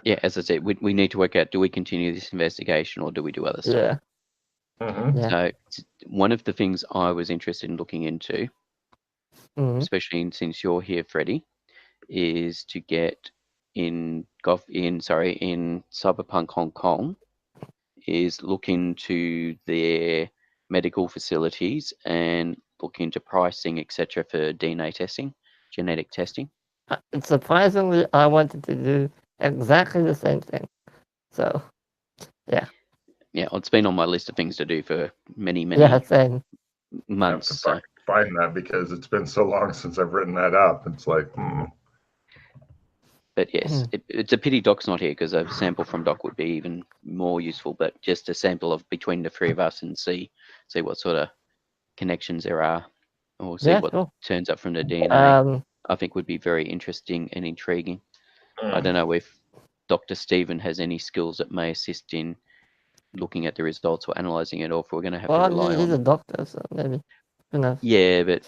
Yeah, as I said, we need to work out, do we continue this investigation or do we do other stuff? Yeah. So one of the things I was interested in looking into, especially since you're here, Freddie, is to get in Cyberpunk Hong Kong, is look into their medical facilities and look into pricing, etc., for DNA testing, genetic testing. Surprisingly, I wanted to do exactly the same thing. So, yeah. Yeah, it's been on my list of things to do for many same. months. I have to find that because it's been so long since I've written that up. It's like, But yes, it's a pity Doc's not here, because a sample from Doc would be even more useful. But just a sample of between the three of us and see what sort of connections there are, or see what turns up from the DNA. I think would be very interesting and intriguing. I don't know if Dr. Stephen has any skills that may assist in looking at the results or analysing it, or if we're going to have to rely on. He's a doctor, so maybe. Who knows? Yeah, but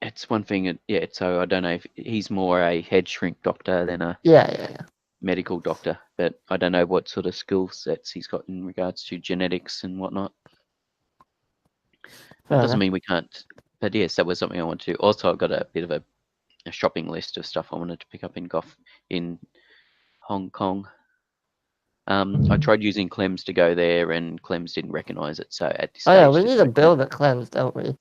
it's one thing. Yeah, so I don't know if he's more a head shrink doctor than a medical doctor, but I don't know what sort of skill sets he's got in regards to genetics and whatnot. That doesn't mean we can't. But yes, that was something I wanted to. Also, I've got a bit of a shopping list of stuff I wanted to pick up in Hong Kong. I tried using Clems to go there, and Clems didn't recognise it. So at this stage, we need to build a Clems, don't we?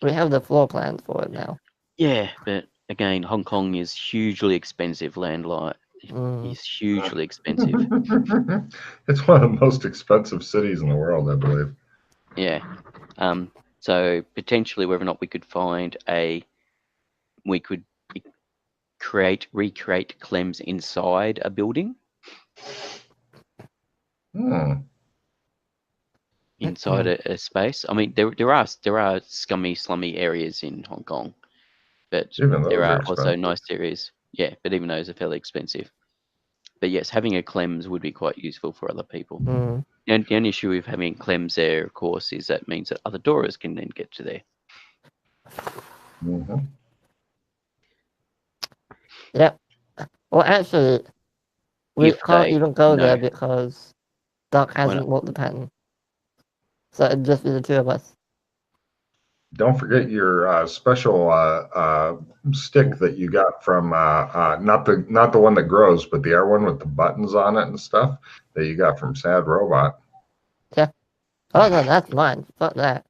We have the floor plans for it now. Yeah, but again, Hong Kong is hugely expensive. Landline is hugely expensive. It's one of the most expensive cities in the world, I believe. Yeah. So potentially, whether or not we could recreate Clems inside a building. Inside a space. I mean, there are scummy, slummy areas in Hong Kong, but there are also nice areas. Yeah, but even those are fairly expensive. But yes, having a Clems would be quite useful for other people. The only issue with having Clems there, of course, is that means that other Doras can then get to there. Yep. Well, actually, we can't even go there because Doc hasn't bought the patent. So it'd just be the two of us. Don't forget your special stick that you got from not the one that grows, but the air one with the buttons on it and stuff that you got from Sad Robot. Yeah. Oh no, that's mine. Fuck that.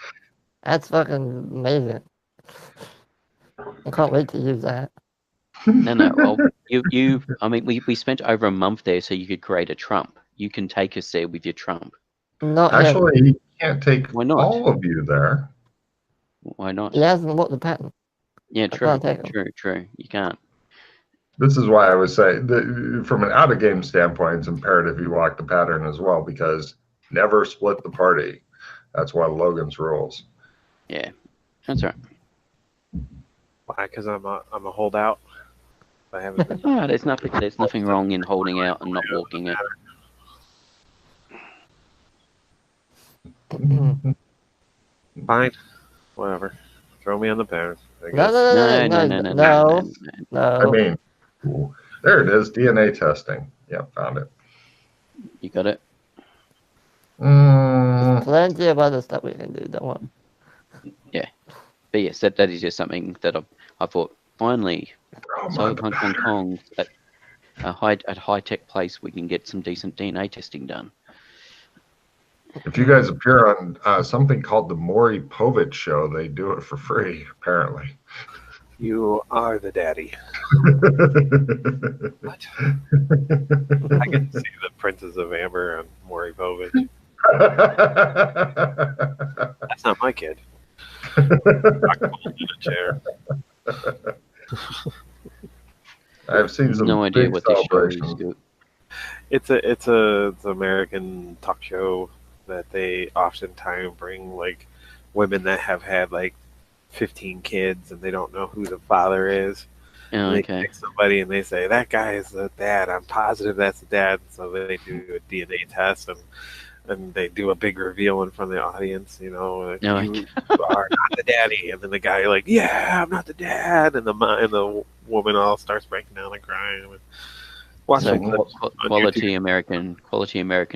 That's fucking amazing. I can't wait to use that. No. Well, I mean, we spent over a month there, so you could create a Trump. You can take us there with your Trump. Actually, he can't take all of you there. Why not? He hasn't bought the patent. Yeah, true. You can't. This is why I would say, from an out-of-game standpoint, it's imperative you walk the pattern as well, because never split the party. That's one of Logan's rules. Yeah, that's right. Why? Because I'm a holdout. I haven't been. No, there's nothing wrong in holding out and not walking it. Fine. Whatever. Throw me on the pattern. No. I mean, there it is. DNA testing. Yeah, found it. You got it. Plenty of other stuff we can do. Don't worry. Yeah, but yes, that is just something that I thought finally. So Hong Kong at a high-tech place, we can get some decent DNA testing done. If you guys appear on something called the Maury Povich Show, they do it for free, apparently. You are the daddy. What? I can see the Princess of Amber on Maury Povich. That's not my kid. I'm cold in a chair. I've seen some no idea what this show is. It's an American talk show that they oftentimes bring like women that have had like 15 kids and they don't know who the father is. Oh, they pick somebody and they say that guy is the dad. I'm positive that's the dad. So they do a DNA test and they do a big reveal in front of the audience. You know, you are not the daddy. And then the guy like, yeah, I'm not the dad. And the woman all starts breaking down and crying. Watch So quality American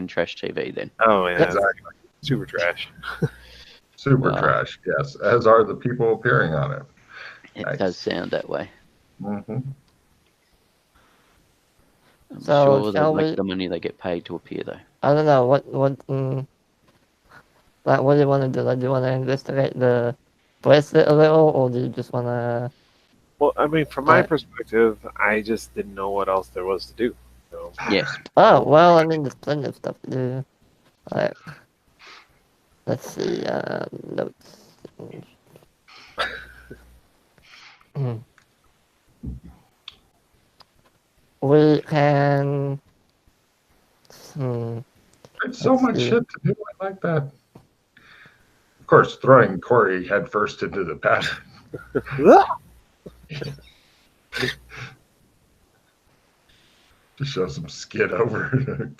trash TV then. Oh yeah, Exactly. super trash. Super trash, yes, as are the people appearing on it. It does sound that way. Mm-hmm. I'm So, sure they like the money they get paid to appear, though. I don't know what like what do you want to do? Like, do you want to investigate the bracelet a little, or do you just want to? Well, I mean, from my perspective, I just didn't know what else there was to do. So. Yes. Oh well, I mean, there's plenty of stuff to do. Like, let's see, notes. We can. There's so much shit to do like that. Of course, throwing Corey headfirst into the pad. Just show some skid over.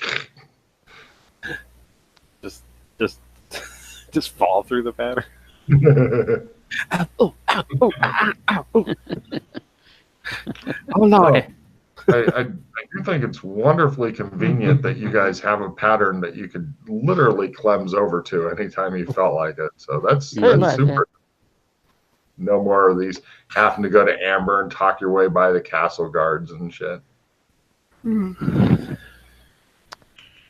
just fall through the pattern. Oh no! I do think it's wonderfully convenient that you guys have a pattern that you could literally cleanse over to anytime you felt like it. So that's super. Yeah. No more of these having to go to Amber and talk your way by the castle guards and shit.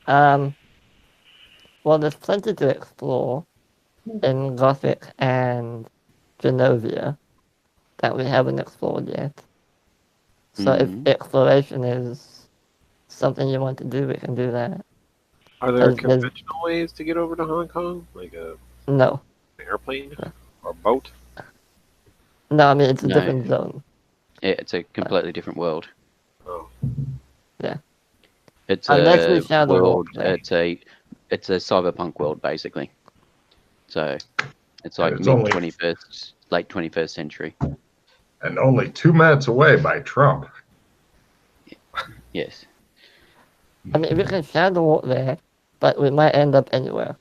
Well, there's plenty to explore in Gothic and Genovia that we haven't explored yet. So if exploration is something you want to do, we can do that. Are there conventional ways to get over to Hong Kong? Like an airplane or boat? No, I mean, it's a different zone. Yeah, it's a completely different world. Oh. Yeah. It's a world. It's a cyberpunk world, basically. So it's like mid-21st, late 21st century. And only 2 minutes away by Trump. Yes. I mean, we can shadow walk there, but we might end up anywhere.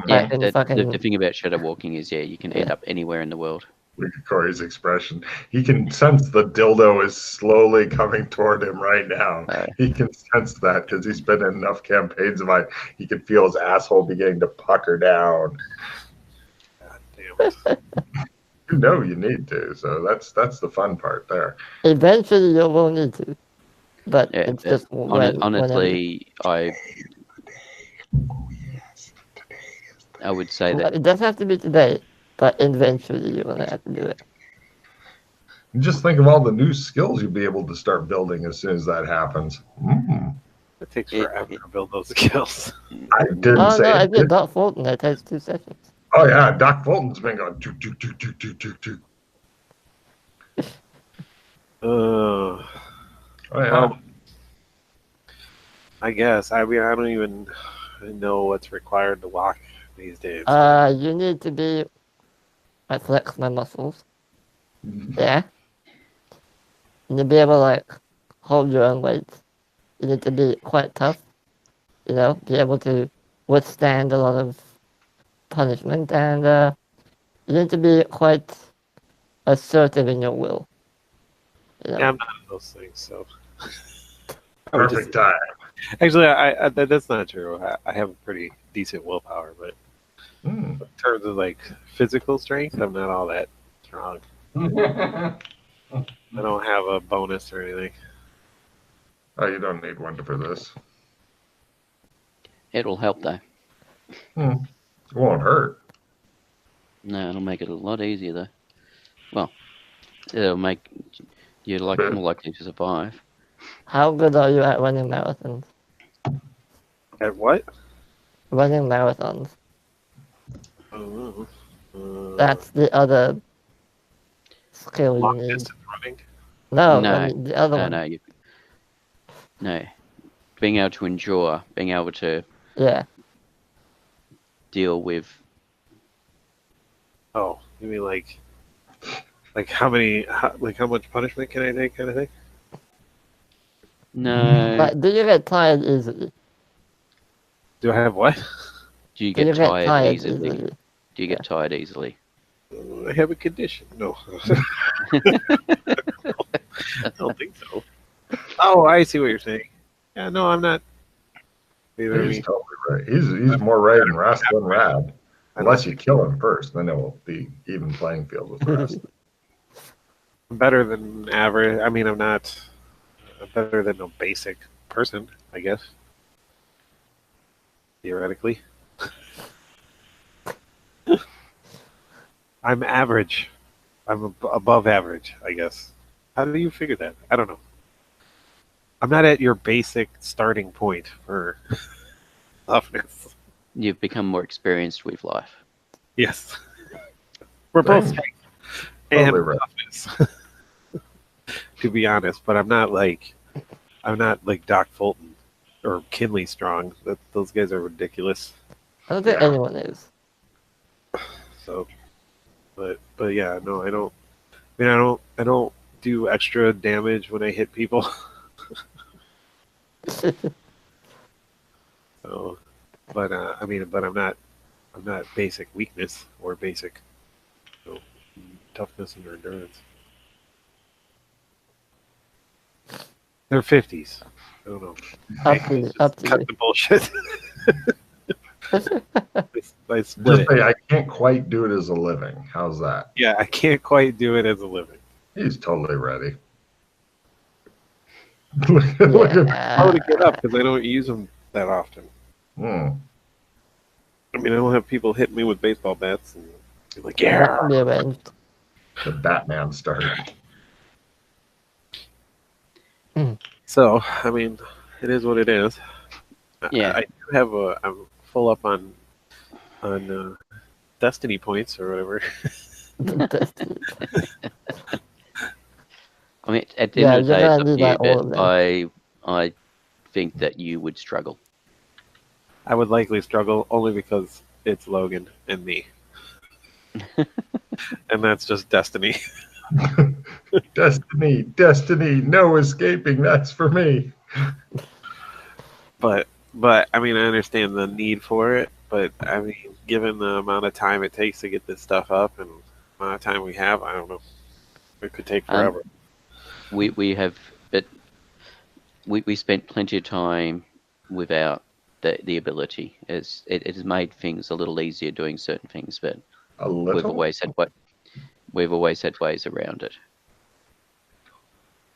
Yeah, the thing about shadow walking is, you can end up anywhere in the world. Look at Corey's expression. He can sense the dildo is slowly coming toward him right now. He can sense that because he's been in enough campaigns of mine. He can feel his asshole beginning to pucker down. God damn it. You know you need to, so that's the fun part there. Eventually you will need to. But it's just honestly, I would say that it doesn't have to be today, but eventually you're gonna have to do it. Just think of all the new skills you'll be able to start building as soon as that happens. It takes forever to build those skills. I didn't say. I did Doc Fulton. That takes 2 sessions. Oh yeah, Doc Fulton's been going. Oh yeah. I guess. I mean, I don't even know what's required to walk these days. You need to be. I flex my muscles. Yeah. You need to be able to like hold your own weight. You need to be quite tough. You know, be able to withstand a lot of punishment, and you need to be quite assertive in your will. You know? Yeah, I'm not in those things, so. Perfect time. Actually, I that's not true. I have a pretty decent willpower, but in terms of like physical strength, I'm not all that strong. I don't have a bonus or anything. Oh, you don't need one for this. It'll help though. It won't hurt. No, it'll make it a lot easier though. Well, it'll make you more likely to survive. How good are you at running marathons? At what? Running marathons. Oh, that's the other skill you need. Distance running? No, I mean, the other one. No. Being able to endure, being able to deal with. Oh, you mean like how much punishment can I take, kind of thing? No. But do you get tired easily? Do I have what? Do you get tired easily? Do you get tired easily? I have a condition. No. I don't think so. Oh, I see what you're saying. Yeah, no, I'm not. He's totally right. He's more right than Rad. Unless you kill him first, then it will be even playing field with the rest. I'm better than average. I mean, I'm better than a basic person, I guess. Theoretically. I'm average. I'm above average, I guess. How do you figure that? I don't know. I'm not at your basic starting point for toughness. You've become more experienced with life. Yes. We're both strength and toughness. To be honest, but I'm not like Doc Fulton or Kinley Strong. Those guys are ridiculous. I don't think anyone is. So, but yeah, no, I don't. I mean, I don't do extra damage when I hit people. So, but I mean, but I'm not basic weakness or basic toughness and endurance. They're 50s. I don't know. Up to cut you. the bullshit. I Just say I can't quite do it as a living. How's that? Yeah, I can't quite do it as a living. He's totally ready. Look at how to get up because I don't use them that often. Hmm. I mean, I don't have people hit me with baseball bats and be like, yeah. The Batman started. So, I mean, it is what it is. Yeah. I do have I'm full up on Destiny points or whatever. I mean, at the end of the day, it's up to you, but I think that you would struggle. I would likely struggle only because it's Logan and me. And that's just Destiny. Destiny, no escaping, that's for me. But I mean, I understand the need for it, but I mean, given the amount of time it takes to get this stuff up and the amount of time we have, I don't know. It could take forever. We have, but we spent plenty of time without the ability. It has made things a little easier doing certain things, but we've always had ways around it.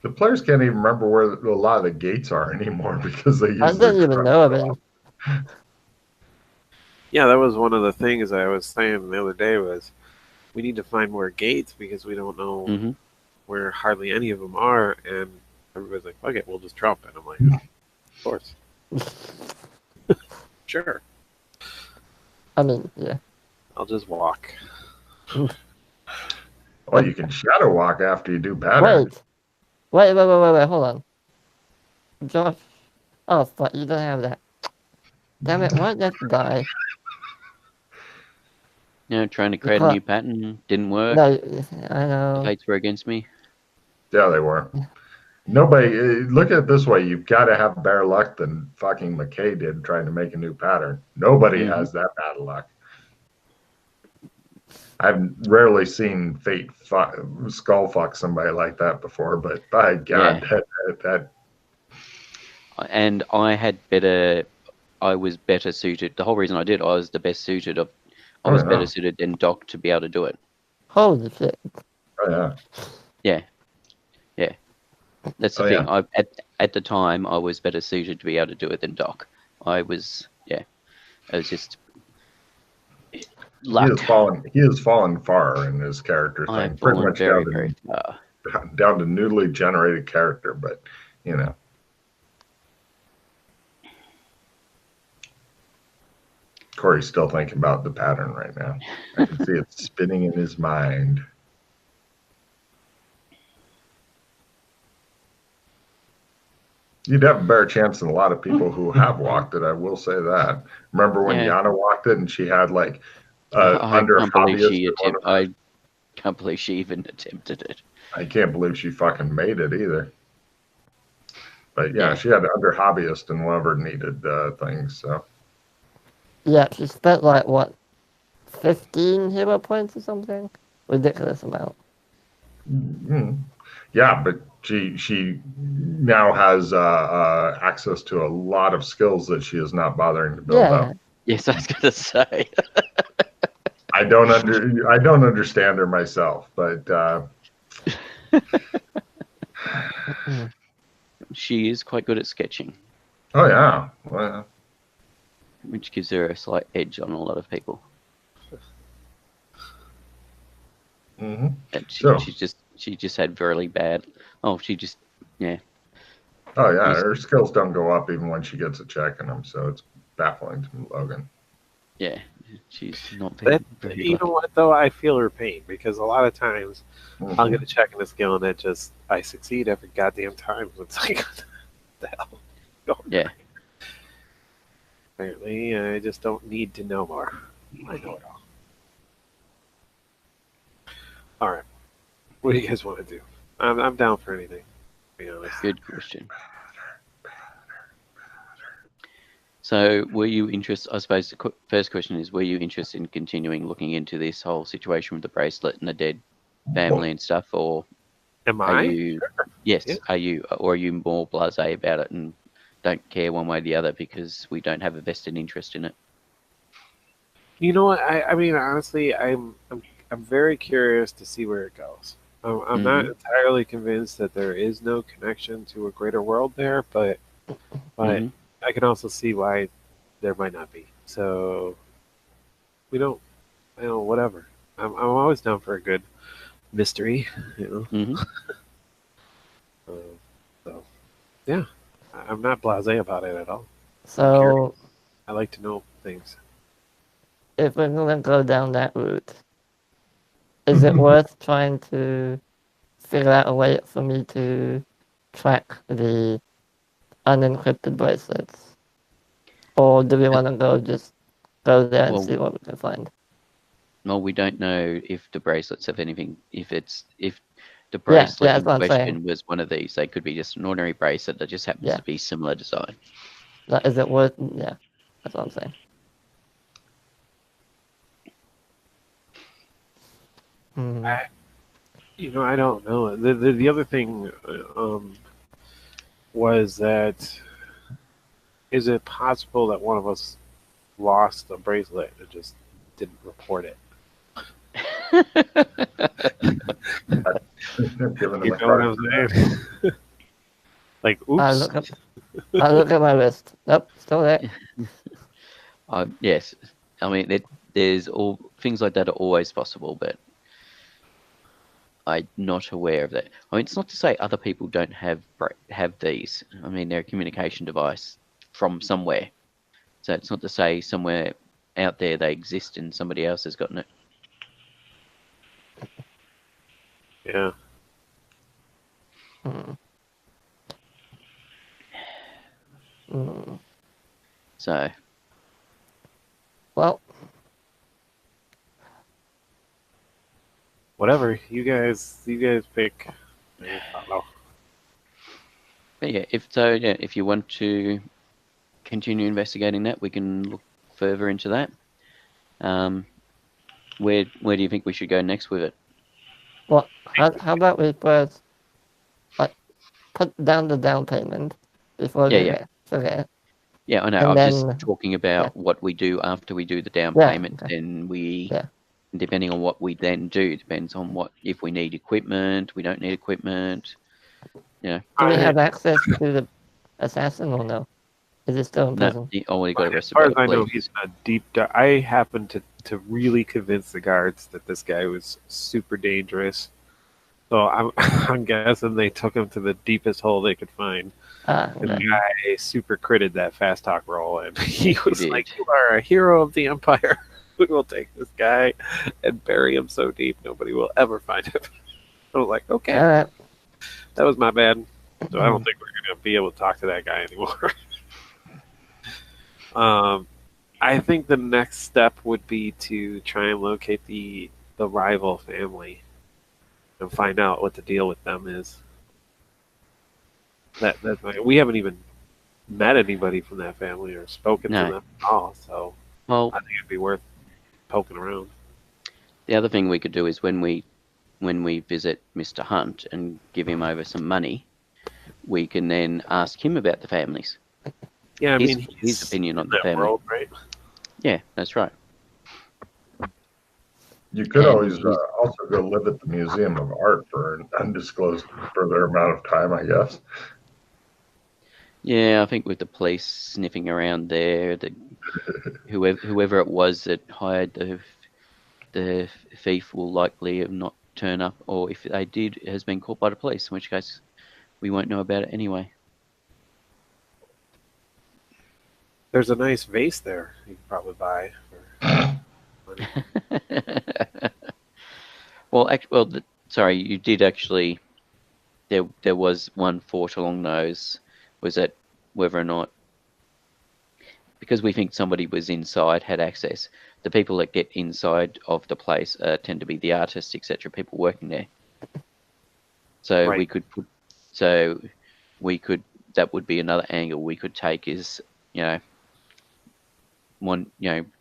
The players can't even remember where a lot of the gates are anymore because they use. I didn't even know of it. Yeah, that was one of the things I was saying the other day was we need to find more gates because we don't know where hardly any of them are, and everybody's like, "Okay, we'll just drop it." I'm like, "Oh, of course, sure." I mean, yeah. I'll just walk. Well, you can shadow walk after you do pattern. Wait, hold on. Josh. Oh, fuck, you don't have that. Damn it, why did that die? You know, trying to create a new pattern didn't work. No, I know. The fates were against me. Yeah, they were. Nobody, look at it this way. You've got to have better luck than fucking McKay did trying to make a new pattern. Nobody has that bad luck. I've rarely seen fate skull fuck somebody like that before, but by God, that. And I was better suited. The whole reason I did, I was the best suited I was better suited than Doc to be able to do it. Holy shit. Oh, yeah. Yeah. Yeah. That's the thing. Yeah. At the time, I was better suited to be able to do it than Doc. I was just luck. He has fallen far in his character thing. I've fallen very far. Down to newly generated character, but, you know. Corey's still thinking about the pattern right now. I can see it spinning in his mind. You'd have a better chance than a lot of people who have walked it, I will say that. Remember when Yana walked it and she had like under hobbyist? I can't believe she even attempted it. I can't believe she fucking made it either. But yeah, she had under hobbyist and whatever needed things, so. Yeah, she spent like, what, 15 hero points or something? Ridiculous amount. Yeah, but she now has access to a lot of skills that she is not bothering to build up. Yes, I was going to say. I don't understand her myself, but she is quite good at sketching. Oh yeah, well, which gives her a slight edge on a lot of people. Mm-hmm. And she just had really bad. Oh, she just yeah. Oh yeah, her skills don't go up even when she gets a check in them, so it's baffling to Logan. Yeah, she's not very you know what though? I feel her pain because a lot of times I'll get a check in a skill and I succeed every goddamn time. It's like what the hell? Yeah. Apparently, I just don't need to know more. I know it all. All right. What do you guys want to do? I'm down for anything. To be honest. Good question. So, were you interested? I suppose the first question is: were you interested in continuing looking into this whole situation with the bracelet and the dead family and stuff, or are you? Sure. Yes. Yeah. Are you, or are you more blasé about it and don't care one way or the other because we don't have a vested interest in it? You know what? I mean, honestly, I'm very curious to see where it goes. I'm not entirely convinced that there is no connection to a greater world there, but I can also see why there might not be. So whatever. I'm always down for a good mystery, you know. So yeah, I'm not blasé about it at all. So I like to know things. If we're gonna go down that route, is it worth trying to figure out a way for me to track the unencrypted bracelets? Or do we want to just go there and see what we can find? Well, we don't know if the bracelets have anything. If the bracelet in question was one of these, they could be just an ordinary bracelet that just happens to be similar design. Is it worth? Yeah, that's what I'm saying. I don't know. The other thing was that is it possible that one of us lost a bracelet and just didn't report it? You know what I'm saying? Like, oops. I look at my wrist. Nope, still there. Yes, I mean there's all things like that are always possible, but I'm not aware of that. I mean, it's not to say other people don't have these. I mean, they're a communication device from somewhere, so it's not to say somewhere out there they exist and somebody else has gotten it. Yeah. So. Well. Whatever you guys pick. But yeah, if you want to continue investigating that, we can look further into that. Where do you think we should go next with it? Well, how about we first put down the down payment before we get okay. Yeah, I know. And I'm just talking about what we do after we do the down payment. Then depending on what we then do, depends on if we need equipment, we don't need equipment. Yeah. Do we have access to the assassin or no? Is it still in prison? No, he only got arrested. As far as I know, he's a deep dive. I happened to really convince the guards that this guy was super dangerous. So I'm guessing they took him to the deepest hole they could find. And the guy super critted that fast talk roll, and he was like, "You are a hero of the Empire. We will take this guy and bury him so deep nobody will ever find him." I was like, "Okay, that was my bad." So I don't think we're going to be able to talk to that guy anymore. I think the next step would be to try and locate the rival family and find out what the deal with them is. We haven't even met anybody from that family or spoken to them at all, so I think it'd be worth poking around. The other thing we could do is when we when we visit Mr. Hunt and give him over some money, we can then ask him about the families. Yeah, I mean, his opinion on the that family. world, right? Yeah, that's right. You could always also go live at the Museum of Art for an undisclosed further amount of time, I guess. Yeah, I think with the police sniffing around there, that whoever it was that hired the thief will likely not turn up, or if they did, has been caught by the police, in which case we won't know about it anyway. There's a nice vase there you can probably buy for money. Sorry, you did actually. There was one thought along those, was that whether or not, because we think somebody was inside, had access, the people that get inside of the place tend to be the artists, etc., people working there. So Right. that would be another angle we could take, is,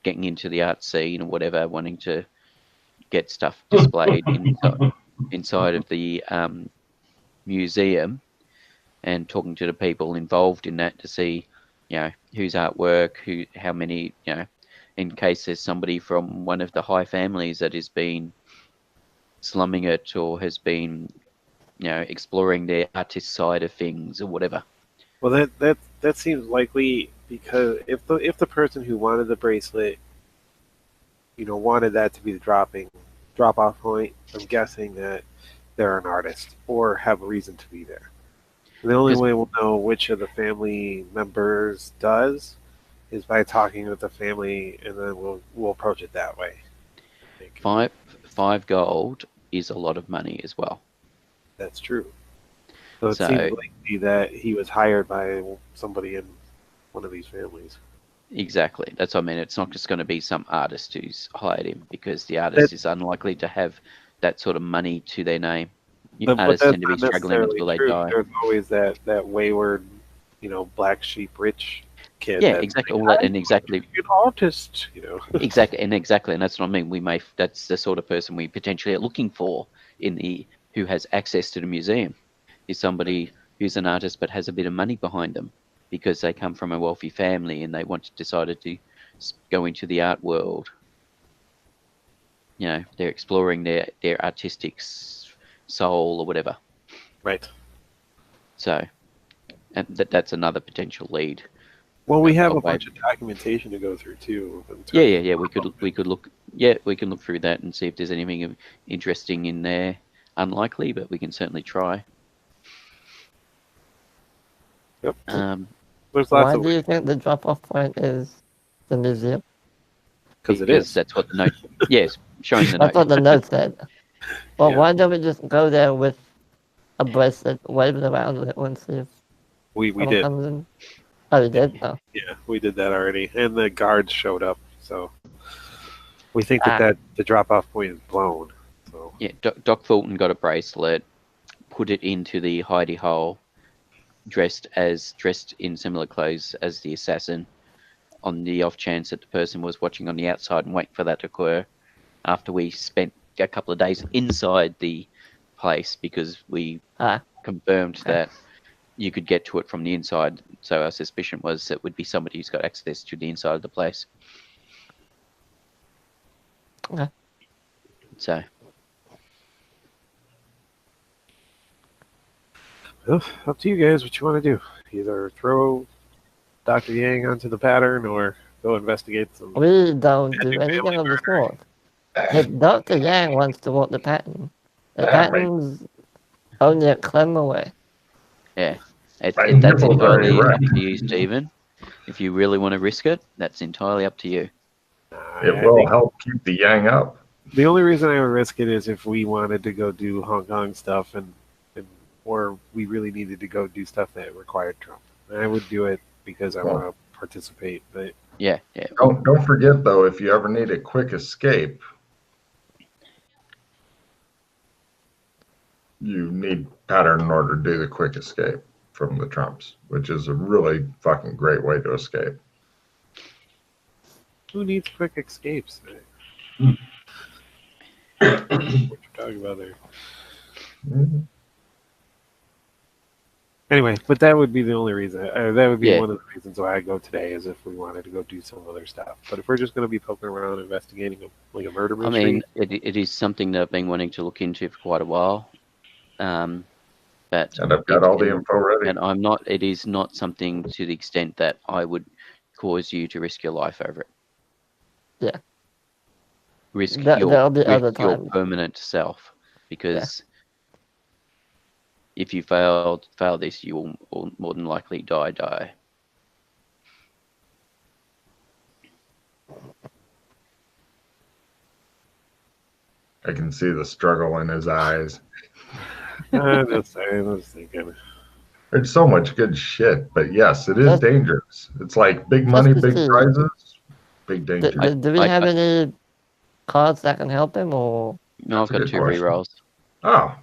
getting into the art scene or whatever, wanting to get stuff displayed inside of the museum, and talking to the people involved in that to see, whose artwork, how many, in case there's somebody from one of the high families that has been slumming it or has been, exploring their artist side of things or whatever. Well, that seems likely, because if the person who wanted the bracelet, wanted that to be the drop-off point, I'm guessing that they're an artist or have a reason to be there. The only way we'll know which of the family members does is by talking with the family, and then we'll approach it that way. Five gold is a lot of money as well. That's true. So it seems likely that he was hired by somebody in one of these families. Exactly. That's what I mean. It's not just going to be some artist who's hired him, because the artist is unlikely to have that sort of money to their name. Artists tend to be struggling until they die. There's always that wayward, black sheep rich kid. Yeah, exactly. Exactly. An artist, Exactly, and that's what I mean. That's the sort of person we potentially are looking for who has access to the museum, is somebody who's an artist but has a bit of money behind them, because they come from a wealthy family and they decided to go into the art world. They're exploring their artistic soul or whatever. Right. So, and that's another potential lead. Well, we have a bunch of documentation to go through too. Yeah. We could look. Yeah, we can look through that and see if there's anything interesting in there. Unlikely, but we can certainly try. Yep. Why do you think the drop-off point is the museum? Because it is. That's what the note. Yes, showing the note. That's what the note said. Well, why don't we just go there with a bracelet, wave it around with it, and see if we did. Comes in? Oh, we did? Oh. Yeah, we did that already, and the guards showed up, so we think that the drop-off point is blown. So yeah, Doc Fulton got a bracelet, put it into the hidey hole, dressed in similar clothes as the assassin, on the off chance that the person was watching on the outside and waiting for that to occur. After we spent a couple of days inside the place, because we confirmed that you could get to it from the inside, so our suspicion was it would be somebody who's got access to the inside of the place. Okay. So. Well, up to you guys what you want to do. Either throw Dr. Yang onto the pattern or go investigate some. We don't do anything of the sort. If Dr. Yang wants to walk the pattern, the pattern's only a climb away. Yeah. That's entirely up to you, Stephen. If you really want to risk it, that's entirely up to you. It will help keep the yang up. The only reason I would risk it is if we wanted to go do Hong Kong stuff, or we really needed to go do stuff that required Trump. And I would do it because I want to participate. But yeah. Don't forget though, if you ever need a quick escape, you need pattern in order to do the quick escape from the Trumps, which is a really fucking great way to escape. Who needs quick escapes? What you're talking about there? Mhm. Anyway, but that would be the only reason. That would be Yeah. one of the reasons why I go today, is if we wanted to go do some other stuff. But if we're just going to be poking around investigating like a murder mystery, I mean, it is something that I've been wanting to look into for quite a while. But And I've got all the info ready. And I'm not. It is not something to the extent that I would cause you to risk your life over it. Yeah. Risk There'll be other your times. permanent self, because if you fail this, you will more than likely die. I can see the struggle in his eyes. I'm just saying, I was thinking. There's so much good shit, but yes, it is dangerous. It's like big money, big prizes, big danger. Do we have any cards that can help him, or? No, I've got 2 rerolls. Oh,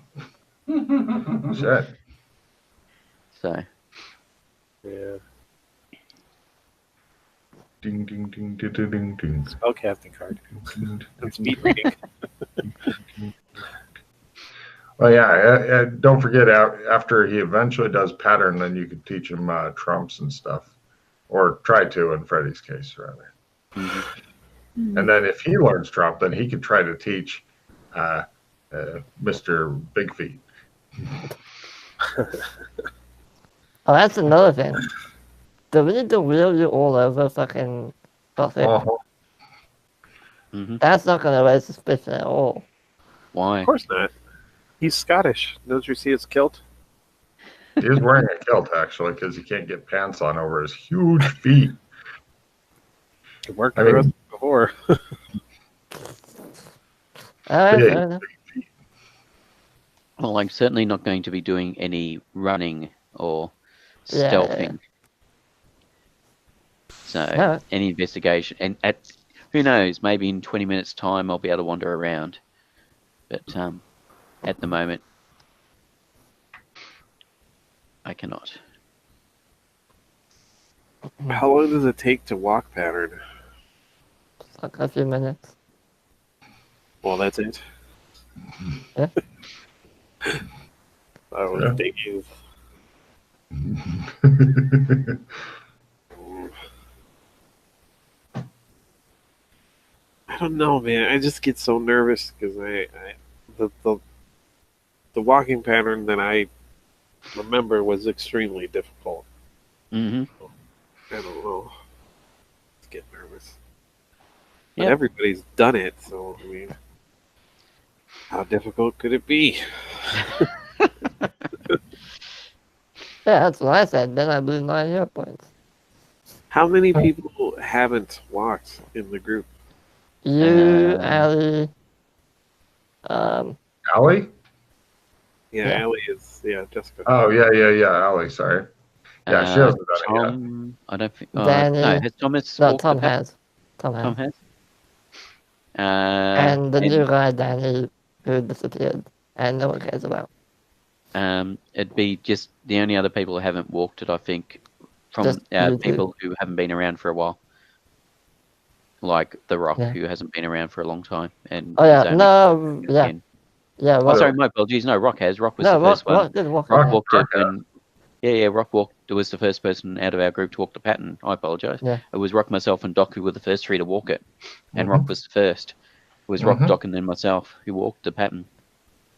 shit. So. Yeah. Ding ding ding ding ding ding ding. Spellcasting card. And speed reading. Well, yeah. Don't forget, after he eventually does pattern, then you could teach him trumps and stuff, or try to in Freddy's case, rather. Mm-hmm. And then if he learns trump, then he could try to teach Mr. Big Feet. Oh, that's another thing. Do we need to wheel you all over fucking Buffett? Mm-hmm. That's not going to raise suspicion at all. Why? Of course not. He's Scottish. Don't you see his kilt? He is wearing a kilt, actually, because he can't get pants on over his huge feet. It worked for us before. Well, I'm certainly not going to be doing any running or stealthing. So any investigation, and who knows, maybe in 20 minutes time I'll be able to wander around. But at the moment I cannot. How long does it take to walk pattern? Like a few minutes. Well, that's it. Yeah. I was thinking. I don't know, man. I just get so nervous because the walking pattern that I remember was extremely difficult. Mm-hmm. I don't know. Just get nervous. Yep. But everybody's done it, so I mean, how difficult could it be? Yeah, that's what I said. Then I blew 9 hero points. How many people haven't walked in the group? You, Ali. Allie? Yeah, Allie is. Yeah, Jessica. Oh, yeah. Allie, sorry. Yeah, she hasn't done it yet. I don't think. Danny, no, has Thomas? No, Tom has. Tom has. And the new guy, Danny, who disappeared, and no one cares about. It'd be just the only other people who haven't walked it, I think, from people who haven't been around for a while. Like The Rock, who hasn't been around for a long time. And Yeah, oh, sorry, my apologies. No, Rock has. Rock was the first one. Rock walked it when... Yeah, Rock was the first person out of our group to walk the pattern. I apologise. Yeah. It was Rock, myself, and Doc who were the first 3 to walk it. And Rock was the first. It was Rock, Doc, and then myself who walked the pattern.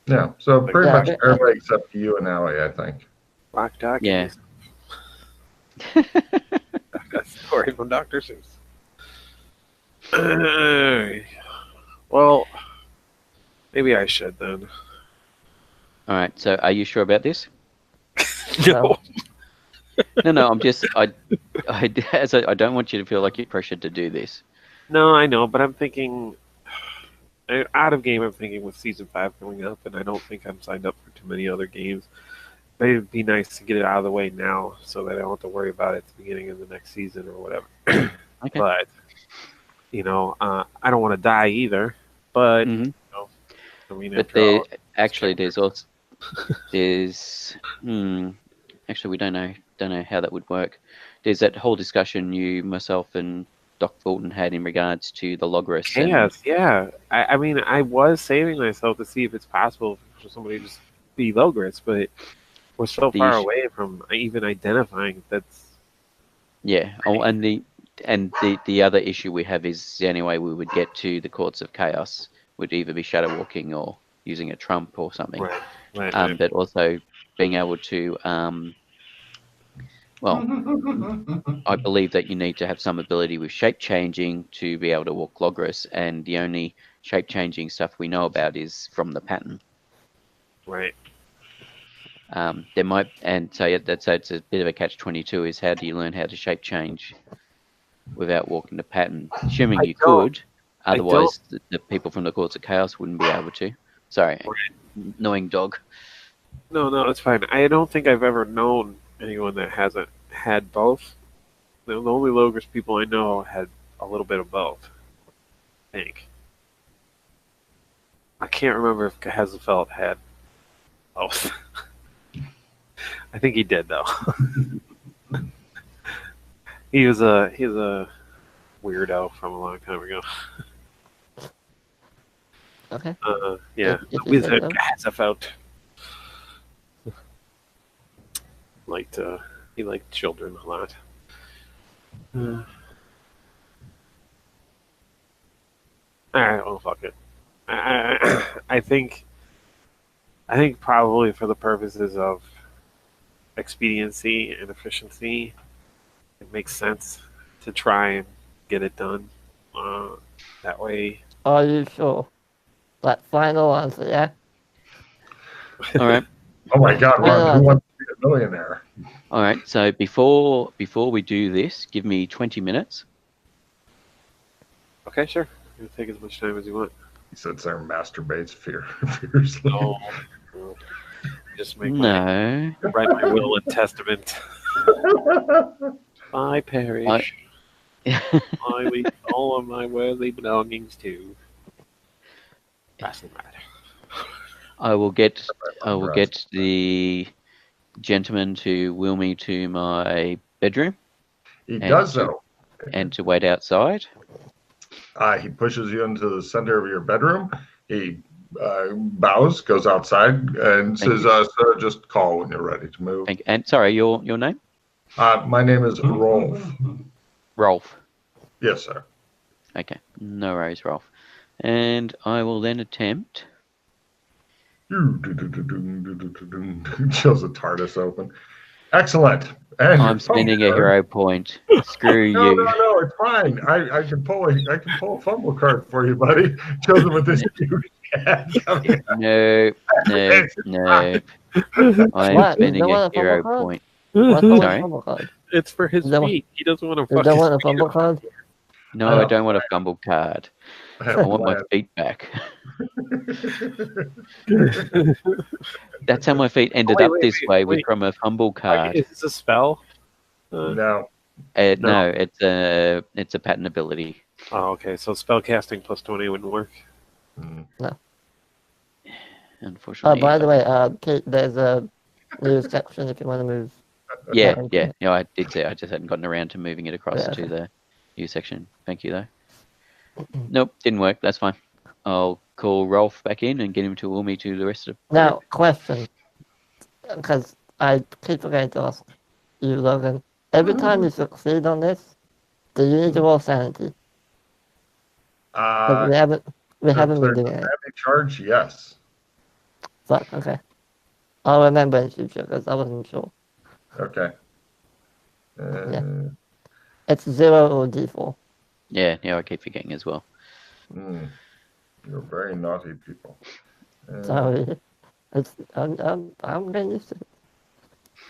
Yeah, so pretty much everybody except you and Allie, I think. Rock, Doc. Yeah. That's a story from Dr. Seuss. Well, maybe I should then. All right. So, are you sure about this? No. No. I'm just. I don't want you to feel like you're pressured to do this. No, I know, but I'm thinking. Out of game, I'm thinking with Season 5 coming up, and I don't think I'm signed up for too many other games. But it'd be nice to get it out of the way now so that I don't have to worry about it at the beginning of the next season or whatever. Okay. But, I don't want to die either. But, I mean, but there's also... actually, we don't know how that would work. There's that whole discussion you, myself, and Doc Fulton had in regards to the Logris. Yes, yeah. I mean, I was saving myself to see if it's possible for somebody to just be Logris, but we're so far away from even identifying that's. Yeah. Oh, and the other issue we have is the only way we would get to the Courts of Chaos would either be shadow walking or using a trump or something. Right. But also being able to, well, I believe that you need to have some ability with shape changing to be able to walk Logris, and the only shape changing stuff we know about is from the pattern. Right. There might, and so it's a bit of a catch-22. Is how do you learn how to shape change without walking the pattern? Assuming you could, otherwise the people from the Courts of Chaos wouldn't be able to. Sorry, annoying dog. No, it's fine. I don't think I've ever known anyone that hasn't had both. The only Logris people I know had a little bit of both. I think. I can't remember if Hazefeld had both. I think he did though. He was a weirdo from a long time ago. Okay. Yeah, the wizard Hazefeld. He liked children a lot. Alright, well, fuck it. I think probably for the purposes of expediency and efficiency, it makes sense to try and get it done that way. Are you sure? That final answer, yeah? All right. Oh my God, Ron, who wants to be a millionaire? All right, so before we do this, give me 20 minutes. Okay, sure. You can take as much time as you want. He sits there and masturbates fiercely. No. Just make write my will and testament. I perish. I leave all of my worldly belongings to. I will get the gentleman to wheel me to my bedroom. He does so. And to wait outside. He pushes you into the center of your bedroom. He bows, goes outside, and says, "Sir, just call when you're ready to move." And sorry, your name? My name is Rolf. Rolf. Yes, sir. Okay, no worries, Rolf. And I will then attempt. Shows the TARDIS open. Excellent. And I'm spending a hero point. Screw you. No, it's fine. I can pull a fumble card for you, buddy. Shows him with this huge cat. No. I'm spending a hero point. Sorry? It's for his feet. He doesn't want to. You don't want a fumble card? No, I don't want a fumble card. I want my feet back. That's how my feet ended up this way, from a fumble card. Is this a spell? No. No, it's a pattern ability. Oh, okay. So spell casting plus 20 wouldn't work. No. Unfortunately. Oh, by the way, Kate, there's a new section if you want to move. Yeah. I did say I just hadn't gotten around to moving it across to the new section. Thank you, though. Nope, didn't work. That's fine. I'll call Rolf back in and get him to wheel me to the rest of the... Now, question. Because I keep forgetting to ask you, Logan. Every time you succeed on this, do you need to roll sanity? We haven't been doing it. Charge, yes. Fuck, okay. I'll remember in future because I wasn't sure. Okay. Yeah. It's 0 or D4. Yeah, I keep forgetting as well. You're very naughty people. Sorry. I'm getting used to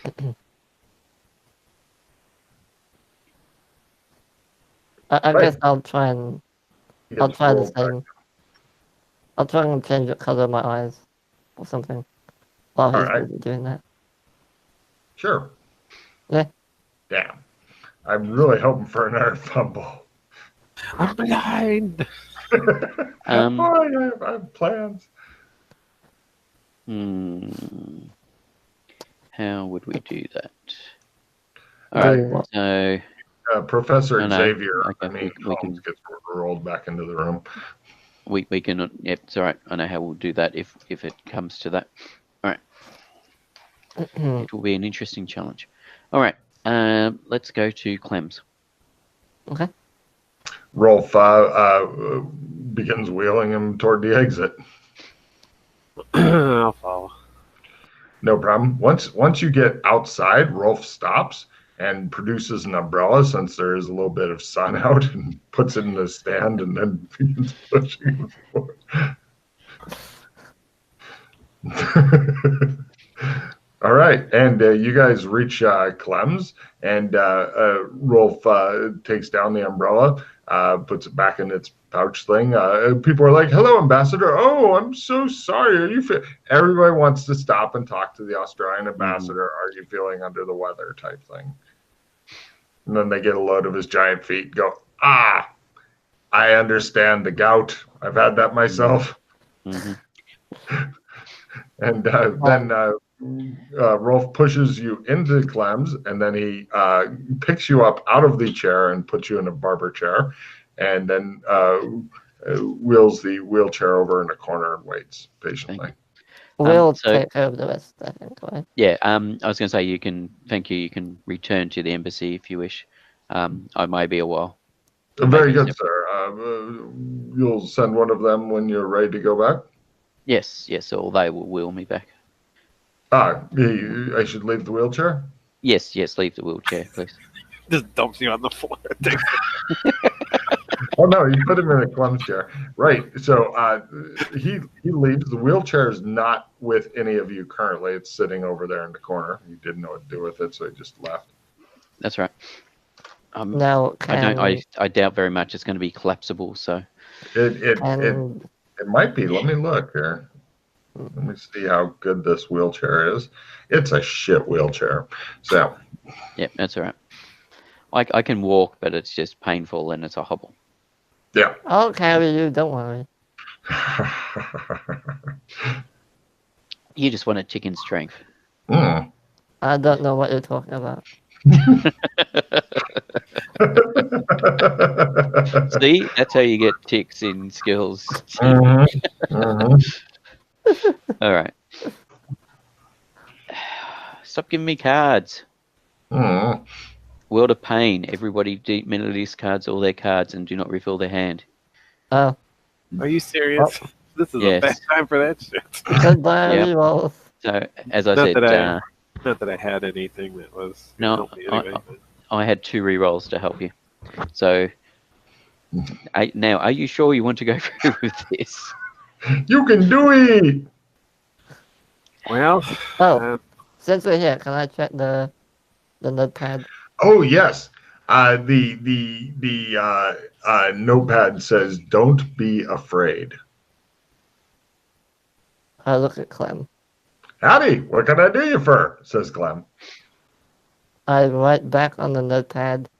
it. I guess I'll try the same. I'll try and change the color of my eyes or something while he's busy doing that. Sure. Yeah. Damn. I'm really hoping for another fumble. I'm behind. I have plans. How would we do that? All right. So Professor No, Xavier, okay, we can gets rolled back into the room. We can. Yeah, it's all right. I know how we'll do that if it comes to that. All right. It will be an interesting challenge. All right. Let's go to Clems. Okay. Rolf begins wheeling him toward the exit. I'll follow. No problem. Once you get outside, Rolf stops and produces an umbrella, since there is a little bit of sun out, and puts it in the stand, and then begins pushing him forward. All right, and you guys reach Clem's, and Rolf takes down the umbrella, puts it back in its pouch thing. People are like, "Hello, Ambassador." "Oh, I'm so sorry. Are you?" Everybody wants to stop and talk to the Australian ambassador. Are you feeling under the weather? Type thing. And then they get a load of his giant feet. Go, I understand the gout. I've had that myself. And then Rolf pushes you into Clem's, and then he picks you up out of the chair and puts you in a barber chair, and then wheels the wheelchair over in a corner and waits patiently. We'll take care of the rest, I think, right? Yeah, I was going to say, you can return to the embassy if you wish. I may be a while. Very good, sir. You'll send one of them when you're ready to go back? Yes, or they will wheel me back. I should leave the wheelchair? Yes, leave the wheelchair, please. Just dumps you on the floor. Oh, no, you put him in a Clem's chair. Right, so he leaves. The wheelchair is not with any of you currently. It's sitting over there in the corner. He didn't know what to do with it, so he just left. That's right. Now, I doubt very much it's going to be collapsible, so... It might be. Let me look here. Let me see how good this wheelchair is. It's a shit wheelchair. So. Yeah, that's all right. I can walk, but it's just painful and it's a hobble. Yeah. I'll carry you, don't worry. You just want a chicken strength. Mm. I don't know what you're talking about. See, that's how you get ticks in skills. All right. Stop giving me cards. World of Pain. Everybody deminute these cards, all their cards, and do not refill their hand. Oh. Are you serious? Oh. This is a bad time for that shit. Goodbye, yep. So, as I said... not that I had anything that was... No, I had 2 rerolls to help you. So, now, are you sure you want to go through with this? You can do it! Well... since we're here, can I check the notepad? Oh, yes. The notepad says, "Don't be afraid." I look at Clem. "Howdy, what can I do you for?" says Clem. I write back on the notepad,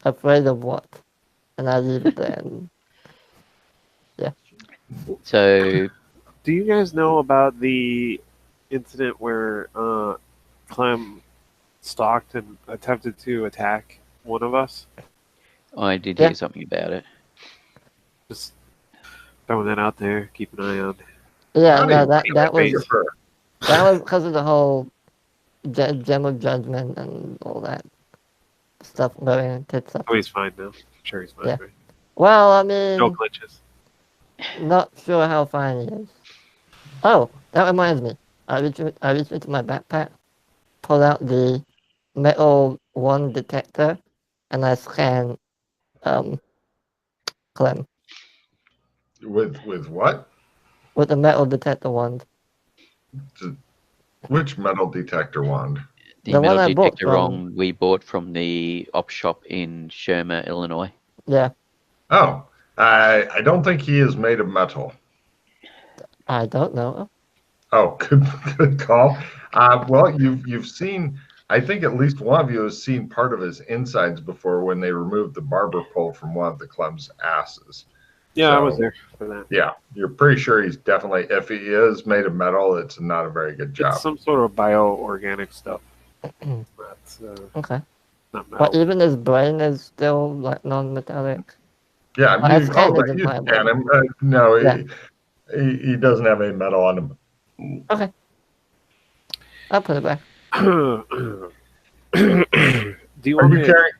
"Afraid of what?" And I leave it there. Yeah. So, do you guys know about the incident where Clem stalked and attempted to attack one of us? I did hear something about it. Just throwing that out there. Keep an eye on. Yeah, no, that was because of the whole gem of judgment and all that stuff going tits up. Oh, he's fine now. I'm sure he's fine. Yeah. Right? Well, I mean, no glitches. Not sure how fine he is. Oh, that reminds me. I reached into my backpack, pull out the metal wand detector, and I scan Clem. With what? With the metal detector wand. Which metal detector wand? The metal detector wand we bought from the op shop in Shermer, Illinois. Yeah. Oh, I don't think he is made of metal. I don't know. Oh, good call. Well, you've seen. I think at least one of you has seen part of his insides before when they removed the barber pole from one of the Clem's asses. Yeah, so, I was there for that. Yeah, you're pretty sure he's definitely, if he is made of metal, it's not a very good job. It's some sort of bio-organic stuff. But, okay. Not metal. But even his brain is still like non-metallic. Yeah, His you, hand oh, isn't you pliable. scan him. No, Yeah. he doesn't have any metal on him. Okay. I'll put it back. Do you want me to...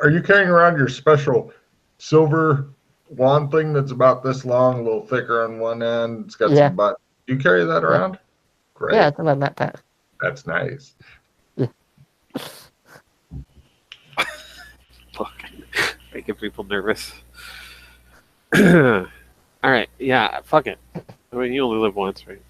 Are you carrying around your special silver wand thing that's about this long, a little thicker on one end? It's got some buttons. Do you carry that around? Great. Yeah, it's in my backpack. That's nice. Yeah. Fuck. Making people nervous. All right. Yeah, fuck it. I mean, you only live once, right?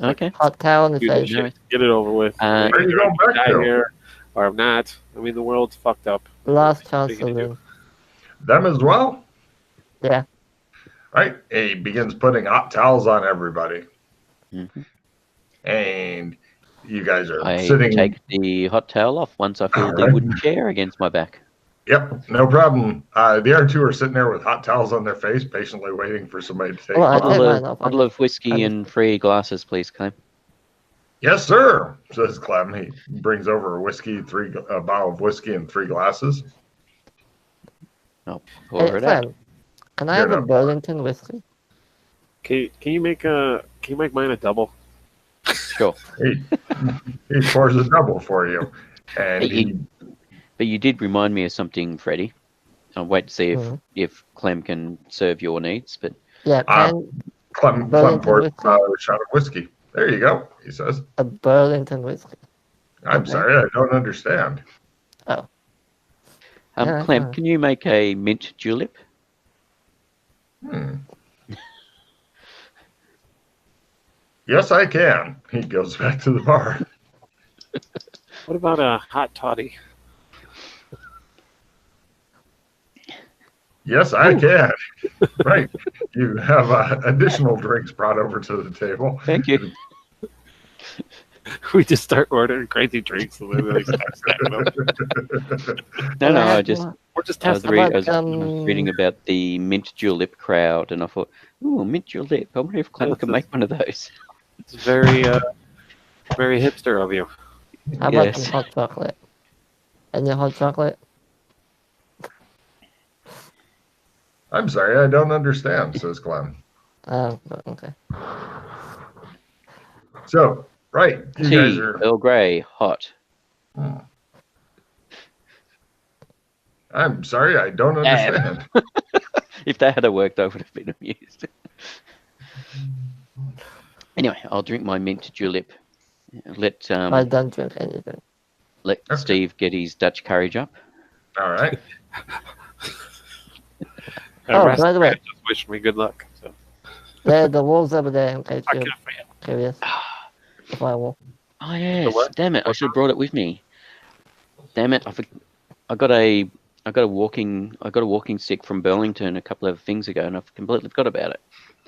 Okay. Hot towel in the Do the face. shit. Get it over with. Where are you going back to? Here, or I'm not. I mean, the world's fucked up. Last What chance are you gonna saloon. Them as well? Yeah. Right. He begins putting hot towels on everybody. Mm-hmm. And you guys are I sitting. take the hot towel off once I feel the wooden chair against my back. Yep, no problem. The other two are sitting there with hot towels on their face, patiently waiting for somebody to take Well, I them take off. mine off. Bottle of whiskey and 3 glasses, please, Clem. Yes, sir, says Clem. He brings over a bottle of whiskey and 3 glasses. I'll pour it out. Can I have a Burlington whiskey? Can you make mine a double? Sure. He pours a double for you. And But you did remind me of something, Freddie. I'll wait to see if Clem can serve your needs. But yeah, Clem pours a shot of whiskey. There you go, he says. A Burlington whiskey. I'm sorry, I don't understand. Oh. Clem, can you make a mint julep? Yes, I can. He goes back to the bar. What about a hot toddy? Yes, I can. Right. You have additional drinks brought over to the table. Thank you. We just start ordering crazy drinks and then they start stacking them. No, We're just testing. I was reading about the mint julep crowd, and I thought, ooh, mint julep. I wonder if Clem can make one of those. It's very, very hipster of you. How about some hot chocolate? Any hot chocolate? I'm sorry, I don't understand, says Clem. Oh, okay. So, right, you guys are... Earl Grey, hot. I'm sorry, I don't understand. If that had worked, I would have been amused. Anyway, I'll drink my mint julep. I don't drink anything. Let Steve get his Dutch courage up. All right. By the way, just wish me good luck. So. The walls over there, in case you're curious. The firewall. Oh yes, damn it! I should have brought it with me. Damn it! I got a walking stick from Burlington a couple of things ago, and I've completely forgot about it.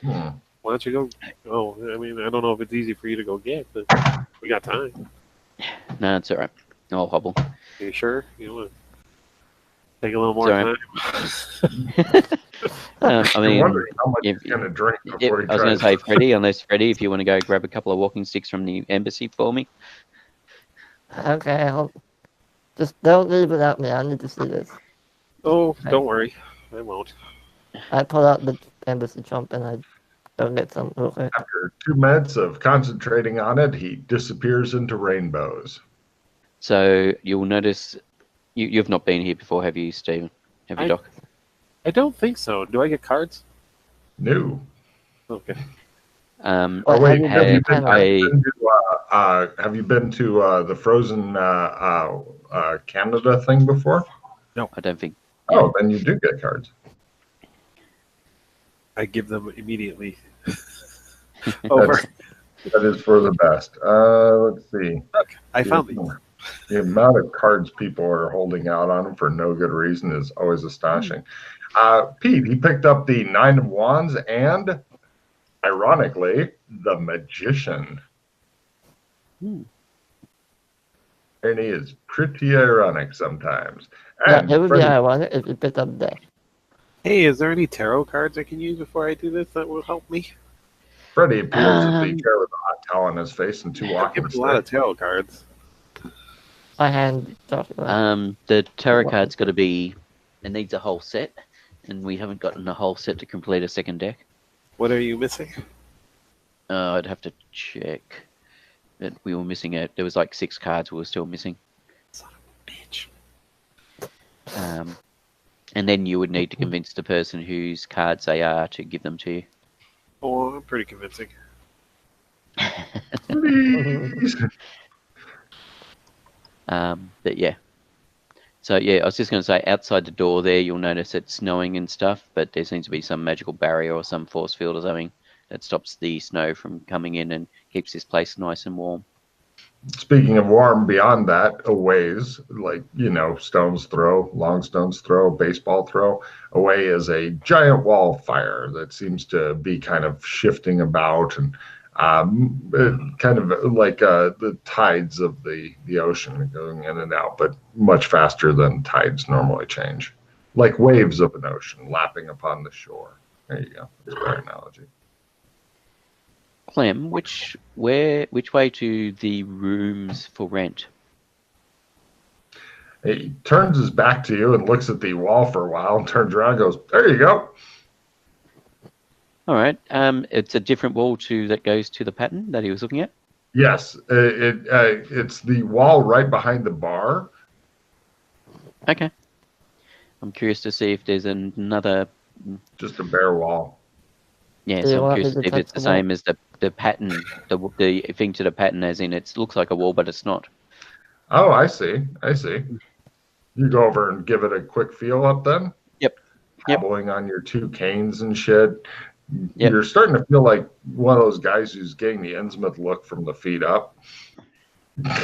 Why don't you go? Oh, I mean, I don't know if it's easy for you to go get, but we got time. No, it's all right. I'll hobble. Are you sure? You want to take a little more time? I mean, wondering how much he's going to drink before he I was going to say, Freddie, if you want to go grab a couple of walking sticks from the embassy for me. Okay, just don't leave without me. I need to see this. Oh, okay. Don't worry. I won't. I pull out the embassy chump and I don't get some. Okay. After 2 minutes of concentrating on it, he disappears into rainbows. So you'll notice you've not been here before, have you, Stephen? Have you, Doc? I don't think so. Do I get cards? No. Okay. Wait, have you been to the Frozen Canada thing before? No, I don't think. Oh, then you do get cards. I give them immediately. Over. That is for the best. Let's see. Look, I found these. The amount of cards people are holding out on them for no good reason is always astonishing. Pete, he picked up the 9 of Wands and, ironically, the Magician. And he is pretty ironic sometimes. And it would be ironic if you picked up that. Hey, is there any tarot cards I can use before I do this that will help me? Freddie appears at the chair with a hot towel on his face and 2 walking sticks. A lot of tarot cards. I hand Joshua. The tarot card's got to be. It needs a whole set, and we haven't gotten a whole set to complete a second deck. What are you missing? I'd have to check. But we were missing it. There was like 6 cards we were still missing. Son of a bitch. And then you would need to convince the person whose cards they are to give them to you. Oh, I'm pretty convincing. Please. But yeah. So yeah, I was just going to say, outside the door there, you'll notice it's snowing and stuff, but there seems to be some magical barrier or some force field or something that stops the snow from coming in and keeps this place nice and warm. Speaking of warm, beyond that, a ways, like, you know, stone's throw, long stone's throw, baseball throw, away is a giant wall of fire that seems to be kind of shifting about and kind of like the tides of the ocean going in and out, but much faster than tides normally change. Like waves of an ocean lapping upon the shore. There you go. That's a better analogy. Clem, which way to the rooms for rent? He turns his back to you and looks at the wall for a while and turns around and goes, there you go. All right. It's a different wall that goes to the pattern that he was looking at? Yes. It's the wall right behind the bar. Okay. I'm curious to see if there's another... Just a bare wall. Yeah, so I'm curious if it's the same as the pattern, the thing to the pattern, as in it looks like a wall, but it's not. Oh, I see. You go over and give it a quick feel up then? Yep. Hobbling on your 2 canes and shit. Yep. You're starting to feel like one of those guys who's getting the Innsmouth look from the feet up.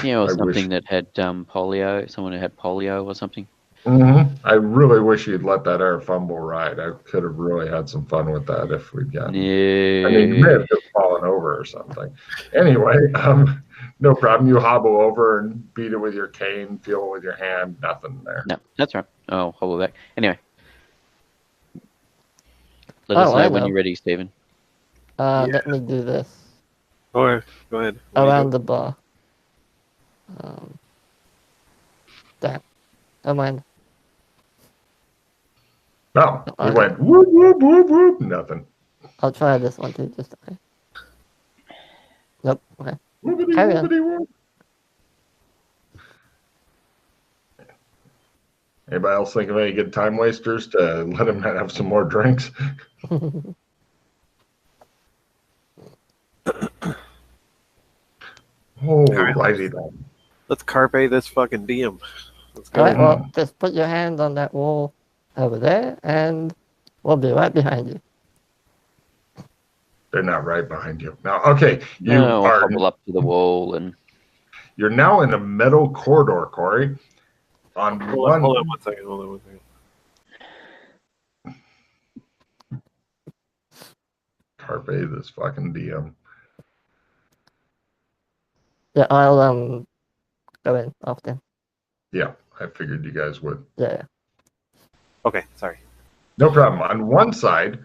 Yeah, or something that had polio, someone who had polio or something. Mm-hmm. I really wish you'd let that air fumble ride. I could have really had some fun with that if we'd gotten. Yeah. I mean, you may have just fallen over or something. Anyway, no problem. You hobble over and beat it with your cane, feel it with your hand. Nothing there. No, that's right. I'll hobble back. Anyway. Let us know when you're ready, Stephen. Let me do this. Or go ahead. Around the bar. Damn. Never mind. No, he went whoop, whoop, whoop, whoop. Nothing. I'll try this one too, just okay. Nope, okay. Whoopity, Carry on. whoopity, whoop. Anybody else think of any good time wasters to let him have some more drinks? Oh, righty then. Let's carpe this fucking diem. Let's go. Alright, well, just put your hand on that wall over there, and we'll be right behind you. They're not right behind you. Now, okay, I'll hobble up to the wall, and you're now in a metal corridor, Corey. Hold on 1 second. Carpe this fucking diem. Yeah, I'll go in often. Yeah, I figured you guys would. Yeah. Okay, sorry. No problem. On one side,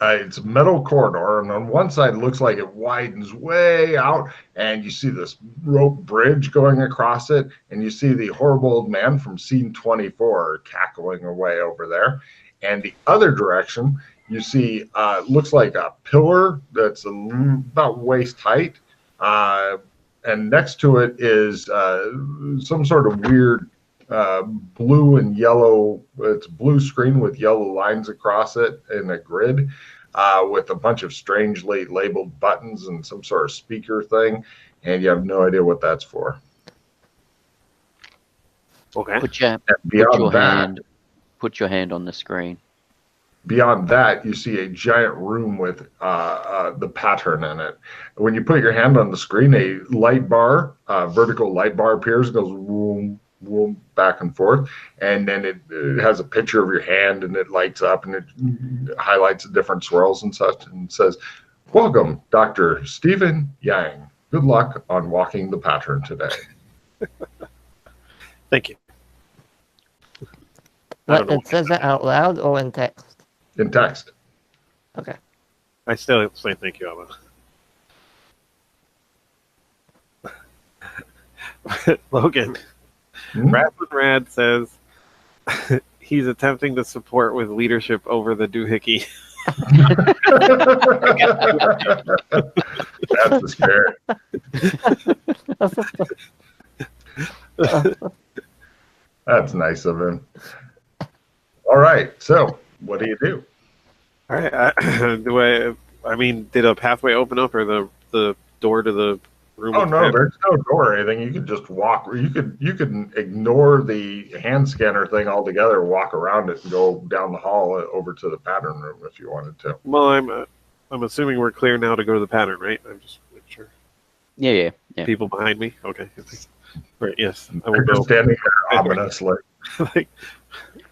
it's a metal corridor, and on one side it looks like it widens way out, and you see this rope bridge going across it, and you see the horrible old man from scene 24 cackling away over there. And the other direction, you see looks like a pillar that's about waist height, and next to it is some sort of weird blue and yellow. It's a blue screen with yellow lines across it in a grid with a bunch of strangely labeled buttons and some sort of speaker thing, and you have no idea what that's for. Okay. Put your hand on the screen. Beyond that, you see a giant room with the pattern in it. When you put your hand on the screen, a light bar, vertical light bar appears, goes whoom, whoom, back and forth, and then it has a picture of your hand, and it lights up, and it highlights the different swirls and such, and says, "Welcome, Dr. Stephen Yang. Good luck on walking the pattern today." Thank you. What, it says that out loud or in text? In text. Okay. I still say thank you, Alma. Logan, Rasmus Rad says he's attempting to support with leadership over the doohickey. That's the spirit. That's nice of him. All right, so what do you do? All right, I mean, did a pathway open up, or the door to the room? Oh no, there's no door or anything. You could just walk. You could ignore the hand scanner thing altogether, walk around it, and go down the hall over to the pattern room if you wanted to. Well, I'm assuming we're clear now to go to the pattern, right? I'm just making sure. Yeah. People behind me. Okay. Right. Yes. I will go. Standing there ominously. Like,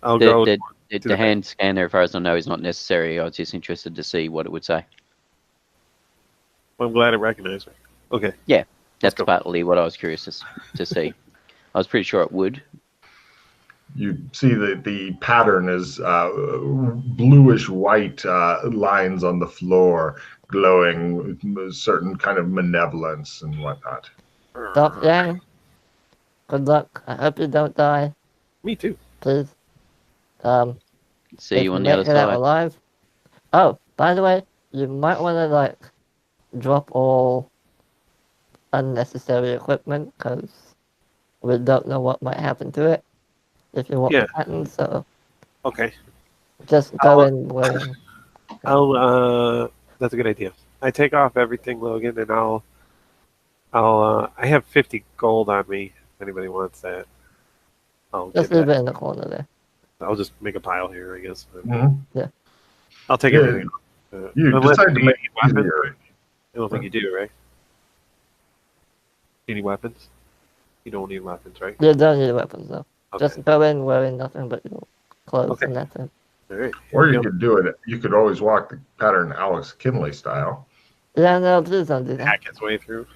I'll go. The hand scanner, as far as I know, is not necessary. I was just interested to see what it would say. Well, I'm glad it recognized me. Okay. Yeah, that's partly what I was curious to see. I was pretty sure it would. You see that the pattern is bluish white lines on the floor, glowing with a certain kind of malevolence and whatnot. Stop, Yang. Good luck. I hope you don't die. Me too. Please. See you on the other side. Alive. Oh, by the way, you might want to like drop all unnecessary equipment because we don't know what might happen to it if you want the pattern. So okay, just go in where. That's a good idea. I take off everything, Logan, and I have 50 gold on me. If anybody wants that, just leave it in the corner there. I'll just make a pile here, I guess. Yeah. I'll take everything. You decide to make it easier. I don't think you do, right? You need weapons? You don't need weapons, right? You don't need weapons, though. Okay. Just go in wearing nothing but your clothes and that's it. All right. Or you could do it. You could always walk the pattern Alex Kinley style. Yeah, no, please don't do that. Hack his way through.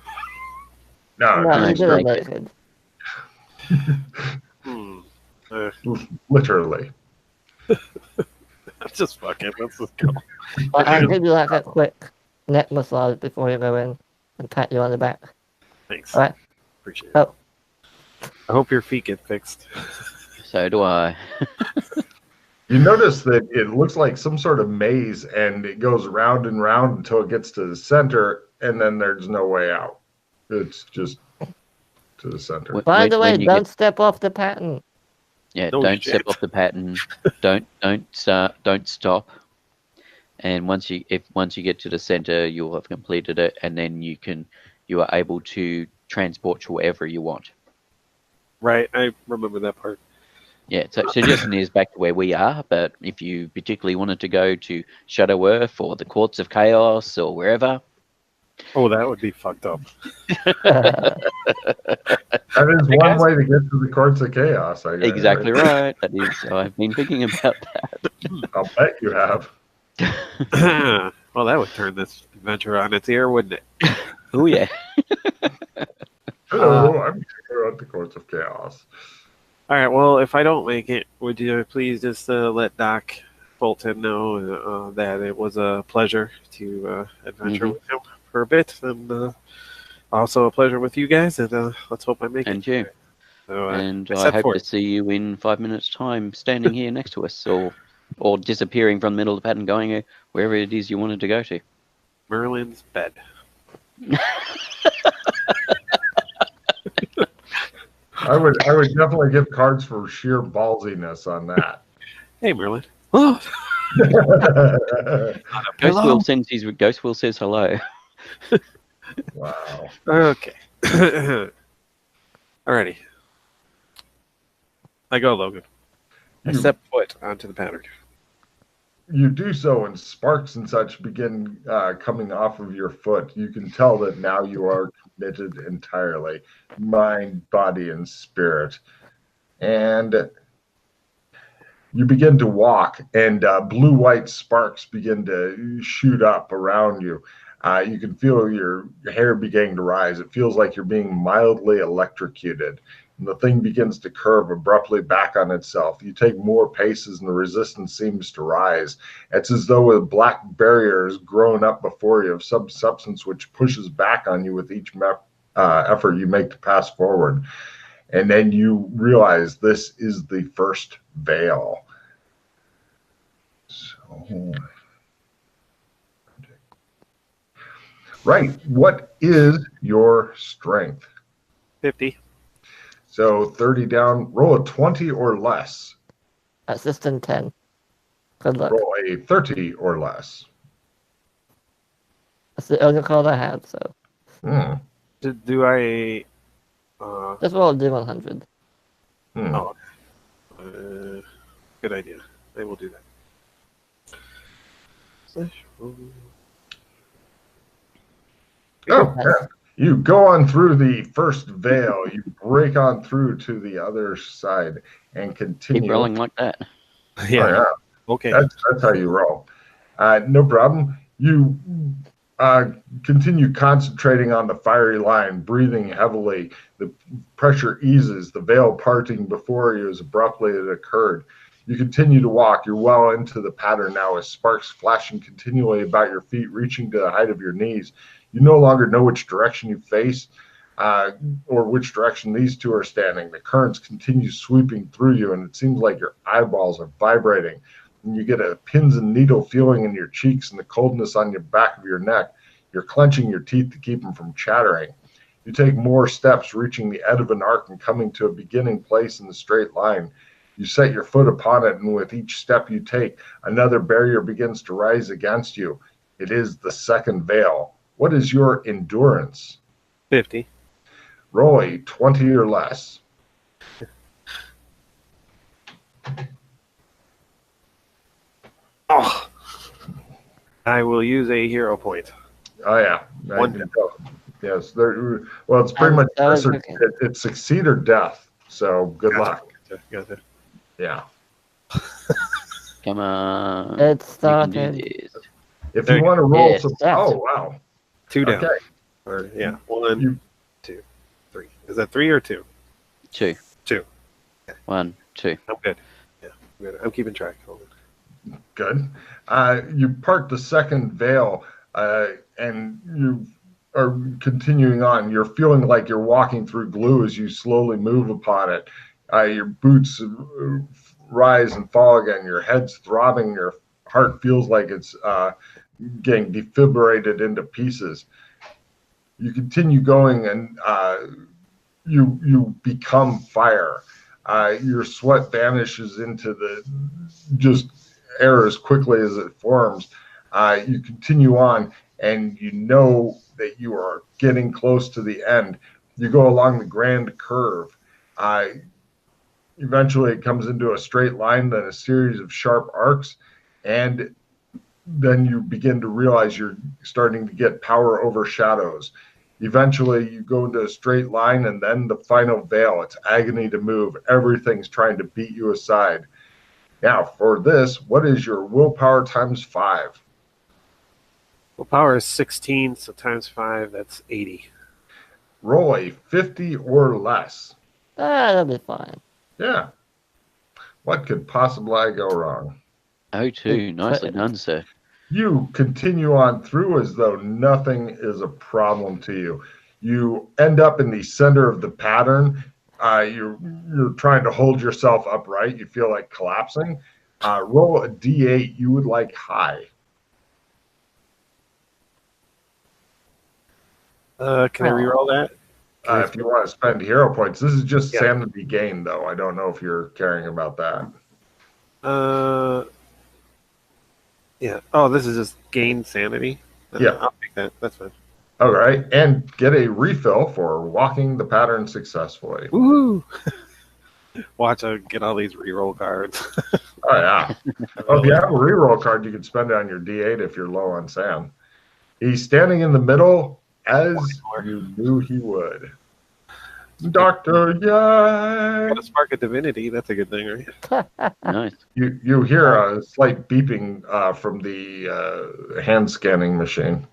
No, you didn't make it. Literally. Just fucking. Let's just go. I'll give you like a quick neck massage before you go in and pat you on the back. Thanks. All right. Appreciate it. I hope your feet get fixed. So do I. You notice that it looks like some sort of maze, and it goes round and round until it gets to the center, and then there's no way out. It's just to the center. By the way, don't step off the pattern. Yeah, don't step off the pattern. Don't stop. And once you get to the center, you'll have completed it, and then you are able to transport to wherever you want. Right, I remember that part. Yeah, so just nears back to where we are, but if you particularly wanted to go to Shadow Earth or the Courts of Chaos or wherever. Oh, that would be fucked up. That is one way to get to the Courts of Chaos, I guess. Exactly right. That is, I've been thinking about that. I'll bet you have. Well, that would turn this adventure on its ear, wouldn't it? Oh, yeah. Hello, I'm here at the Courts of Chaos. All right, well, if I don't make it, would you please just let Doc Bolton know that it was a pleasure to adventure with him for a bit, and also a pleasure with you guys, and let's hope I make it. And you. So, and I hope to see you in 5 minutes' time standing here next to us, or disappearing from the middle of the pattern, going wherever it is you wanted to go to. Merlin's bed. I would definitely give cards for sheer ballsiness on that. Hey, Merlin. Oh. Ghost Will says hello. Wow. Okay. Alrighty. I go, Logan. I step foot onto the pattern. You do so, and sparks and such begin coming off of your foot. You can tell that now you are committed entirely, mind, body, and spirit. And you begin to walk, and blue-white sparks begin to shoot up around you. You can feel your hair beginning to rise. It feels like you're being mildly electrocuted. And the thing begins to curve abruptly back on itself. You take more paces and the resistance seems to rise. It's as though a black barrier has grown up before you of some substance which pushes back on you with each effort you make to pass forward. and then you realize this is the first veil. So, right, what is your strength? 50. So 30 down, roll a 20 or less. Assistant 10. Good luck. Roll a 30 or less. That's the only card I have, so. Do I... Just roll a d100. Oh, good idea. I will do that. Oh, yeah. You go on through the first veil. You break on through to the other side and continue. Keep rolling like that. Yeah. Oh, yeah. Okay. That's how you roll. No problem. You continue concentrating on the fiery line, breathing heavily. The pressure eases, the veil parting before you as abruptly as it occurred. You continue to walk. You're well into the pattern now, with sparks flashing continually about your feet, reaching to the height of your knees. You no longer know which direction you face or which direction these two are standing. The currents continue sweeping through you, and it seems like your eyeballs are vibrating. And you get a pins and needle feeling in your cheeks and the coldness on your back of your neck. You're clenching your teeth to keep them from chattering. You take more steps, reaching the end of an arc and coming to a beginning place in the straight line. You set your foot upon it, and with each step you take, another barrier begins to rise against you. It is the second veil. What is your endurance? 50. Roll a 20 or less. Oh, I will use a hero point. Oh, yeah. Yes. Well, it's pretty much it's succeed or death. So good luck. Gotcha. Yeah. Come on. It's started. If you want to roll some... Yes. Oh, wow. 2 down. Okay. Or, yeah. 1, 2, 3. Is that 3 or 2? 2. 2. Okay. 1, 2. I'm good. Yeah, I'm good. I'm keeping track. Hold on. Good. You part the second veil, and you are continuing on. You're feeling like you're walking through glue as you slowly move upon it. Your boots rise and fall again. Your head's throbbing. Your heart feels like it's getting defibrillated into pieces. You continue going, and you become fire. Your sweat vanishes into the just air as quickly as it forms. You continue on, and you know that you are getting close to the end. You go along the grand curve. Eventually, it comes into a straight line, then a series of sharp arcs, and then you begin to realize you're starting to get power over shadows. Eventually, you go into a straight line, and then the final veil. It's agony to move. Everything's trying to beat you aside. Now, for this, what is your willpower times 5? Willpower is 16, so times 5, that's 80. Roll a 50 or less. That'll be fine. Yeah. What could possibly go wrong? 02. Nicely done, sir. You continue on through as though nothing is a problem to you. You end up in the center of the pattern. You're trying to hold yourself upright. You feel like collapsing. Roll a d8. You would like high. Can I reroll that? If you want to spend hero points. This is just sanity gain, though. I don't know if you're caring about that. Yeah. Oh, this is just gain sanity? Yeah. I'll take that. That's fine. All right. And get a refill for walking the pattern successfully. Woohoo! Watch, I get all these reroll cards. Oh, yeah. Well, if you have a reroll card, you can spend it on your D8 if you're low on Sam. He's standing in the middle as you knew he would. Dr. Yang! Got a spark of divinity. That's a good thing, right? Nice. You hear a slight beeping from the hand scanning machine.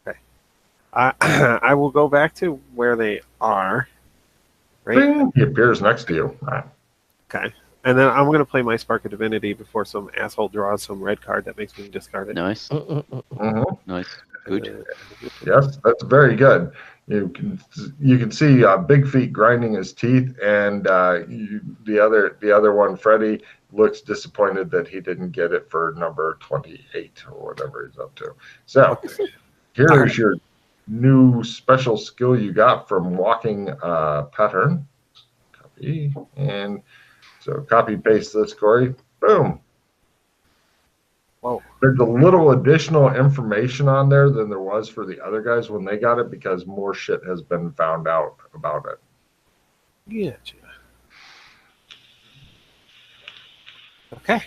Okay. I will go back to where they are. Right? Bing! He appears next to you. Okay. And then I'm going to play my Spark of Divinity before some asshole draws some red card that makes me discard it. Nice. Mm-hmm. Nice. Good. Yes, that's very good. You can see Big Feet grinding his teeth, and the other one, Freddie, looks disappointed that he didn't get it for number 28 or whatever he's up to. So here's your new special skill you got from walking pattern. Copy, and so copy paste this, Corey. Boom. Whoa. There's a little additional information on there than there was for the other guys when they got it because more shit has been found out about it. Gotcha. Okay.